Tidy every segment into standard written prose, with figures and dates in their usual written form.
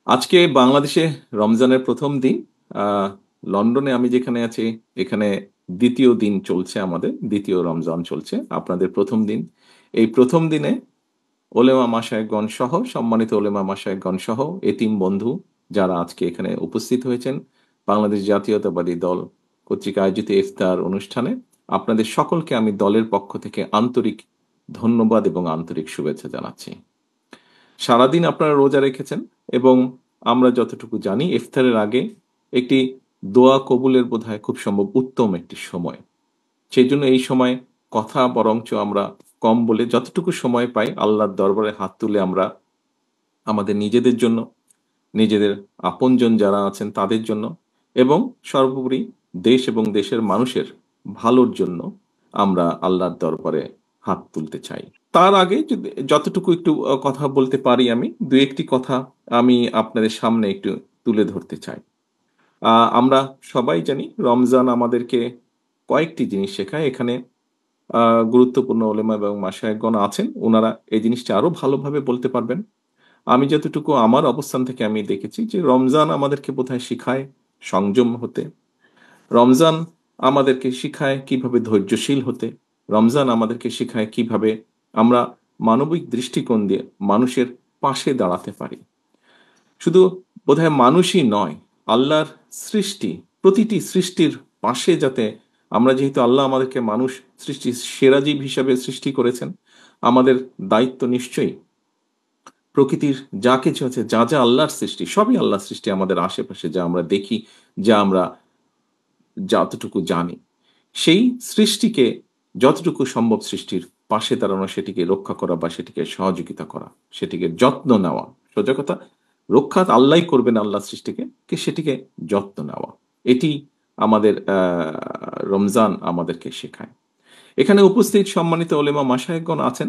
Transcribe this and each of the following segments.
আজকে বাংলাদেশে রমজানের ১ম দিন। আ লন্ডনে আমি যেখানে আছি, এখানে ২য় দিন চলছে আমাদের। ২য় রমজান চলছে। আপনাদের ১ম দিন। এই ১ম দিনে ওলেমা মাশায়েখগণ সহ, সম্মানিত ওলেমা মাশায়েখগণ সহ এতিম বন্ধু যারা আজকে এখানে উপস্থিত হয়েছেন, বাংলাদেশ জাতীয়তাবাদী দল কর্তৃক আয়োজিত ইফতার অনুষ্ঠানে আপনাদের সকলকে আমি দলের পক্ষ থেকে আন্তরিক ধন্যবাদ এবং আন্তরিক শুভেচ্ছা জানাচ্ছি। সারাদিন আপনারা রোজা রেখেছেন এবং আমরা যতটুকু জানি ইফতারের আগে একটি দোয়া কবুলের বোধহয় খুব সম্ভব উত্তম একটি সময়। সেইজন্য এই সময় কথা বরঞ্চ আমরা কম বলে যতটুকু সময় পাই আল্লাহর দরবারে হাত তুলে আমরা আমাদের নিজেদের জন্য, নিজেদের আপনজন যারা আছেন তাদের জন্য এবং সর্বোপরি দেশ এবং দেশের মানুষের ভালোর জন্য আমরা আল্লাহর দরবারে হাত তুলতে চাই। তার আগে যদি যতটুকু একটু কথা বলতে পারি আমি, ২-১ টি কথা আমি আপনাদের সামনে একটু তুলে ধরতে চাই। আমরা সবাই জানি রমজান আমাদেরকে কয়েকটি জিনিস শেখায়। এখানে আ গুরুত্বপূর্ণ ওলেমা এবং মাশায়েখগণ আছেন। উনারা এই জিনিসটা আরো ভালোভাবে বলতে পারবেন। আমি যতটুকু আমার অবস্থান থেকে আমি দেখেছি যে রমজান আমাদেরকে বোধহয় শিখায় সংযম হতে। রমজান আমাদেরকে শিখায় কিভাবে ধৈর্যশীল হতে। রমজান আমাদেরকে শিখায় কিভাবে আমরা মানবিক দৃষ্টিকোণ দিয়ে মানুষের পাশে দাঁড়াতে পারি। শুধু বোধহয় মানুষই নয়, আল্লাহর সৃষ্টি, প্রতিটি সৃষ্টির পাশে যাতে আমরা যেহেতু আল্লাহ আমাদেরকে মানুষ সৃষ্টির সেরা জীব হিসাবে সৃষ্টি করেছেন, আমাদের দায়িত্ব নিশ্চয়ই প্রকৃতির যা কিছু আছে, যা, যা আল্লাহর সৃষ্টি, সবই আল্লাহর সৃষ্টি আমাদের আশেপাশে যা আমরা দেখি, যা আমরা যতটুকু জানি। সেই সৃষ্টিকে যতটুকু সম্ভব সৃষ্টির পাশে দাঁড়ানো, সেটিকে রক্ষা করা বা সেটিকে সহযোগিতা করা, সেটিকে যত্ন নেওয়া। সোজা কথা, রক্ষা আল্লাহই করবেন আল্লাহর সৃষ্টিকে, সেটিকে যত্ন নেওয়া। এটি আমাদের রমজান আমাদেরকে শেখায়। এখানে উপস্থিত সম্মানিত ওলেমা মাশায়েখগণ আছেন।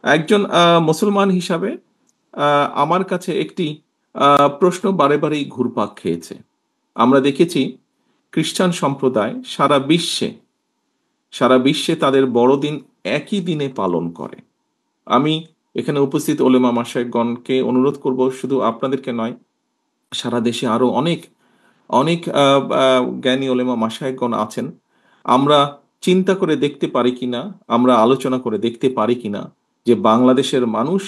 একজন মুসলমান হিসাবে আমার কাছে একটি প্রশ্ন বারেই ঘুরপাক খেয়েছে। আমরা দেখেছি খ্রিস্টান সম্প্রদায় সারা বিশ্বে তাদের বড়দিন একই দিনে পালন করে। আমি এখানে উপস্থিত ওলেমা মাশায়েখগণকে অনুরোধ করব, শুধু আপনাদেরকে নয়, সারা দেশে আরো অনেক জ্ঞানী ওলেমা মাশায়েখগণ আছেন। আমরা চিন্তা করে দেখতে পারি কিনা, আমরা আলোচনা করে দেখতে পারি কিনা যে বাংলাদেশের মানুষ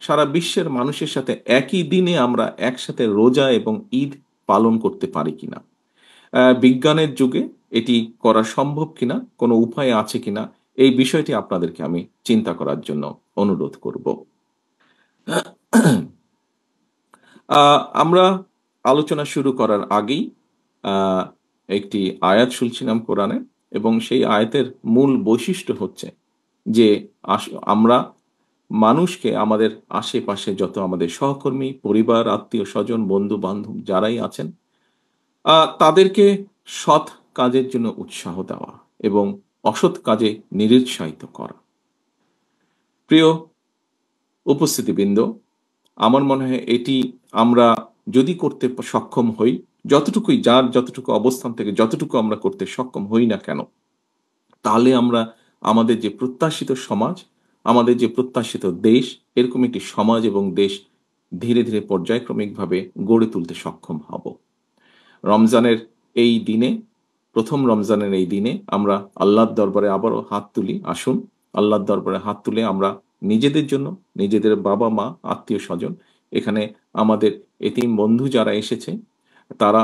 সারা বিশ্বের মানুষের সাথে একই দিনে আমরা একসাথে রোজা এবং ঈদ পালন করতে পারি কিনা। বিজ্ঞানের যুগে এটি করা সম্ভব কিনা, কোনো উপায় আছে কিনা, এই বিষয়টি আপনাদেরকে আমি চিন্তা করার জন্য অনুরোধ করব। আমরা আলোচনা শুরু করার আগেই আ একটি আয়াত শুনছিলাম কোরআনে এবং সেই আয়াতের মূল বৈশিষ্ট্য হচ্ছে যে আস আমরা মানুষকে আমাদের আশেপাশে যত আমাদের সহকর্মী, পরিবার, আত্মীয়স্বজন, বন্ধু-বান্ধব যারাই আছেন তাদেরকে সৎ কাজের জন্য উৎসাহ দেওয়া এবং অসৎ কাজে নিরুৎসাহিত করা। প্রিয় উপস্থিতিবৃন্দ, আমার মনে হয় এটি আমরা যদি করতে সক্ষম হই, যতটুকুই যার যতটুকু অবস্থান থেকে যতটুকু আমরা করতে সক্ষম হই না কেন, তাহলে আমরা আমাদের যে প্রত্যাশিত সমাজ, আমাদের যে প্রত্যাশিত দেশ, এরকম একটি সমাজ এবং দেশ ধীরে, ধীরে পর্যায়ক্রমিকভাবে গড়ে তুলতে সক্ষম হব। রমজানের এই দিনে, ১ম রমজানের এই দিনে আমরা আল্লাহর দরবারে আবারও হাত তুলি। আসুন, আল্লাহর দরবারে হাত তুলে আমরা নিজেদের জন্য, নিজেদের বাবা-মা, আত্মীয়স্বজন, এখানে আমাদের এতিম বন্ধু যারা এসেছে, তারা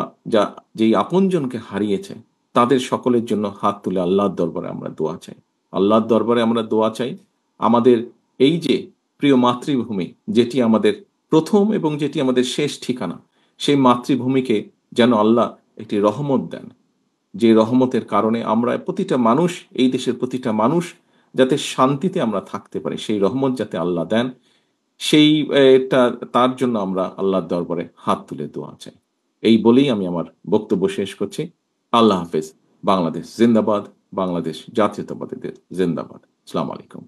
যেই আপনজনকে হারিয়েছে, তাদের সকলের জন্য হাত তুলে আল্লাহর দরবারে আমরা দোয়া চাই। আল্লাহর দরবারে আমরা দোয়া চাই, আমাদের এই যে প্রিয় মাতৃভূমি, যেটি আমাদের ১ম এবং যেটি আমাদের শেষ ঠিকানা, সেই মাতৃভূমিকে যেন আল্লাহ একটি রহমত দেন। যে রহমতের কারণে আমরা প্রতিটা মানুষ, এই দেশের প্রতিটা মানুষ যাতে শান্তিতে আমরা থাকতে পারি, সেই রহমত যাতে আল্লাহ দেন, সেই তার জন্য আমরা আল্লাহর দরবারে হাত তুলে দোয়া চাই। এই বলেই আমি আমার বক্তব্য শেষ করছি। আল্লাহ হাফেজ। বাংলাদেশ জিন্দাবাদ, বাংলাদেশ জাতীয়তাবাদীদের জিন্দাবাদ। আসসালামু আলাইকুম।